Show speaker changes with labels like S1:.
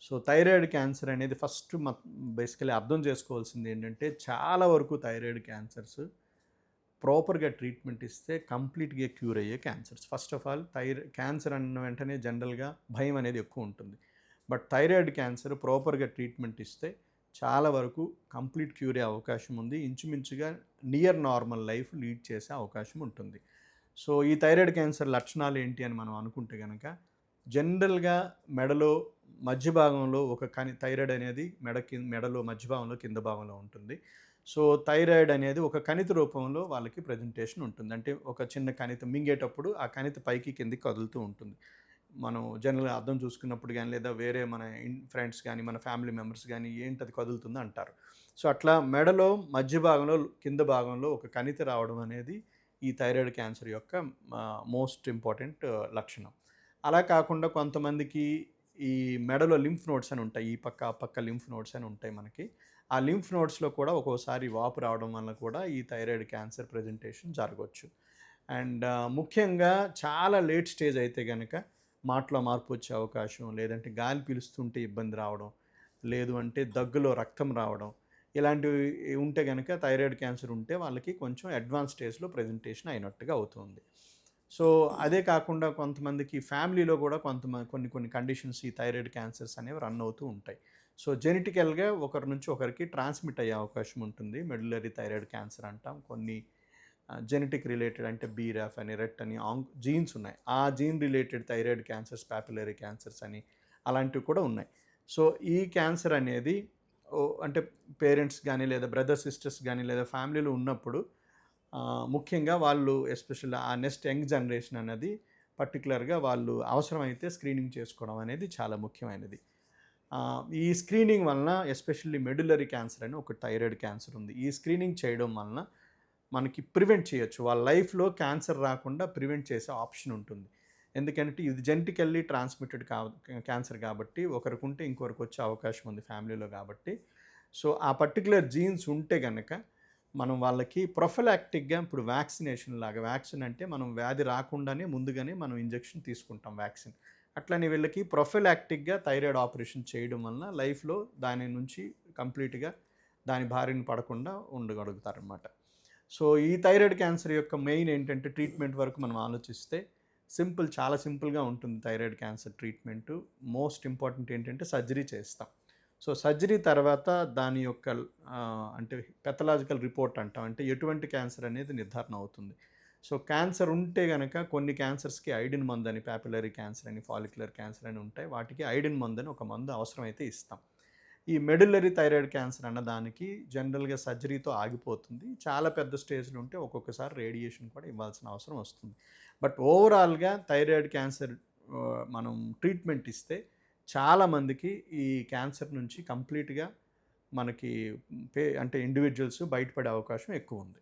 S1: So thyroid cancer అనేది first basically అర్థం చేసుకోవాల్సింది ఏంటంటే, చాలా వరకు థైరాయిడ్ క్యాన్సర్స్ ప్రాపర్‌గా ట్రీట్మెంట్ ఇస్తే కంప్లీట్‌గా క్యూర్ అయ్యే cancers. First of all cancer అన్న వెంటనే జనరల్‌గా భయం అనేది ఎక్కువ ఉంటుంది. బట్ థైరాయిడ్ క్యాన్సర్ ప్రాపర్‌గా ట్రీట్మెంట్ ఇస్తే చాలా వరకు కంప్లీట్ క్యూర్ అయ్యే అవకాశం ఉంది. ఇంచుమించుగా నియర్ నార్మల్ లైఫ్ లీడ్ చేసే అవకాశం ఉంటుంది. సో ఈ థైరాయిడ్ క్యాన్సర్ లక్షణాలు ఏంటి అని మనం అనుకుంటే గనక, జనరల్‌గా మెడలో మధ్య భాగంలో ఒక థైరాయిడ్ అనేది మెడలో మధ్య భాగంలో, కింద భాగంలో ఉంటుంది. సో థైరాయిడ్ అనేది ఒక కణితి రూపంలో వాళ్ళకి ప్రెజెంటేషన్ ఉంటుంది. అంటే ఒక చిన్న కణితి మింగేటప్పుడు ఆ కణితి పైకి కిందకి కదులుతూ ఉంటుంది. మనం జనరల్‌గా అద్దం చూసుకున్నప్పుడు గాని, లేదా వేరే మన ఫ్రెండ్స్ గాని, మన ఫ్యామిలీ మెంబర్స్ గాని ఏంటది కదులుతుంది అంటారు. సో అట్లా మెడలో మధ్య భాగంలో, కింద భాగంలో ఒక కణితి రావడం అనేది ఈ థైరాయిడ్ క్యాన్సర్ యొక్క మోస్ట్ ఇంపార్టెంట్ లక్షణం. అలా కాకుండా కొంతమందికి ఈ మెడలో లింఫ్ నోడ్స్ అని ఉంటాయి. ఈ పక్క, ఆ పక్క లింఫ్ నోడ్స్ అని ఉంటాయి మనకి. ఆ లింఫ్ నోడ్స్‌లో కూడా ఒక్కోసారి వాపు రావడం వల్ల కూడా ఈ థైరాయిడ్ క్యాన్సర్ ప్రెజెంటేషన్ జరగొచ్చు. అండ్ ముఖ్యంగా చాలా లేట్ స్టేజ్ అయితే గనక మాటలో మార్పు వచ్చే అవకాశం, లేదంటే గాలి పీలుస్తుంటే ఇబ్బంది రావడం, లేదు అంటే దగ్గులో రక్తం రావడం, ఇలాంటివి ఉంటే గనక థైరాయిడ్ క్యాన్సర్ ఉంటే వాళ్ళకి కొంచెం అడ్వాన్స్ స్టేజ్‌లో ప్రెజెంటేషన్ అయినట్టుగా అవుతుంది. సో అదే కాకుండా కొంతమందికి ఫ్యామిలీలో కూడా కొన్ని కొన్ని కండిషన్స్ ఈ థైరాయిడ్ క్యాన్సర్స్ అనేవి రన్ అవుతూ ఉంటాయి. సో జెనెటికల్‌గా ఒకరి నుంచి ఒకరికి ట్రాన్స్మిట్ అయ్యే అవకాశం ఉంటుంది. మెడులరీ థైరాయిడ్ క్యాన్సర్ అంటాం. కొన్ని జెనెటిక్ రిలేటెడ్ అంటే బీరాఫ్ అని, రెట్ అని జీన్స్ ఉన్నాయి. ఆ gene related thyroid cancers, papillary cancers అని అలాంటివి కూడా ఉన్నాయి. సో ఈ క్యాన్సర్ అనేది అంటే పేరెంట్స్ గానీ, లేదా బ్రదర్, సిస్టర్స్ గానీ, లేదా ఫ్యామిలీలో ఉన్నప్పుడు ముఖ్యంగా వాళ్ళు ఎస్పెషల్లీ ఆ నెక్స్ట్ యంగ్ జనరేషన్ అన్నది పర్టిక్యులర్‌గా వాళ్ళు అవసరమైతే స్క్రీనింగ్ చేసుకోవడం అనేది చాలా ముఖ్యమైనది. ఈ స్క్రీనింగ్ వలన ఎస్పెషల్లీ మెడులరీ క్యాన్సర్ అని ఒక థైరాయిడ్ క్యాన్సర్ ఉంది. ఈ స్క్రీనింగ్ చేయడం వలన మనకి ప్రివెంట్ చేయొచ్చు. వాళ్ళ లైఫ్‌లో క్యాన్సర్ రాకుండా ప్రివెంట్ చేసే ఆప్షన్ ఉంటుంది. ఎందుకంటే ఇది జెనెటికల్లీ ట్రాన్స్మిటెడ్ క్యాన్సర్ కాబట్టి ఒకరికుంటే ఇంకొకరికొచ్చే అవకాశం ఉంది ఫ్యామిలీలో కాబట్టి. సో ఆ పర్టిక్యులర్ జీన్స్ ఉంటే గనక మనం వాళ్ళకి ప్రొఫిలాక్టిక్‌గా ఇప్పుడు వ్యాక్సినేషన్ లాగా, వ్యాక్సిన్ అంటే మనం వ్యాధి రాకుండానే ముందుగానే మనం ఇంజెక్షన్ తీసుకుంటాం వ్యాక్సిన్. అట్లని వీళ్ళకి ప్రొఫిలాక్టిక్‌గా థైరాయిడ్ ఆపరేషన్ చేయడం వలన లైఫ్‌లో దాని నుంచి కంప్లీట్‌గా దాని బారిన పడకుండా ఉండగలుగుతారనమాట. సో ఈ థైరాయిడ్ క్యాన్సర్ యొక్క మెయిన్ ఏంటంటే ట్రీట్మెంట్ వరకు మనం ఆలోచిస్తే చాలా సింపుల్‌గా ఉంటుంది thyroid cancer treatment. Most important ఏంటంటే సర్జరీ చేస్తాం. సో సర్జరీ తర్వాత దాని యొక్క అంటే పెథలాజికల్ రిపోర్ట్ అంటాం. అంటే ఎటువంటి క్యాన్సర్ అనేది నిర్ధారణ అవుతుంది. సో క్యాన్సర్ ఉంటే గనక కొన్ని క్యాన్సర్స్‌కి ఐడిన్ మందని, పాపిలరీ క్యాన్సర్ అని, ఫాలిక్యులర్ క్యాన్సర్ అని ఉంటాయి. వాటికి ఐడిన్ మందని ఒక మందు అవసరమైతే ఇస్తాం. ఈ మెడులరీ థైరాయిడ్ క్యాన్సర్ అన్న దానికి జనరల్‌గా సర్జరీతో ఆగిపోతుంది. చాలా పెద్ద స్టేజ్‌లో ఉంటే ఒక్కొక్కసారి రేడియేషన్ కూడా ఇవ్వాల్సిన అవసరం వస్తుంది. బట్ ఓవరాల్‌గా థైరాయిడ్ క్యాన్సర్ మనం ట్రీట్మెంట్ ఇస్తే చాలామందికి ఈ క్యాన్సర్ నుంచి కంప్లీట్‌గా మనకి అంటే ఇండివిడ్యువల్స్ బయటపడే అవకాశం ఎక్కువుంది.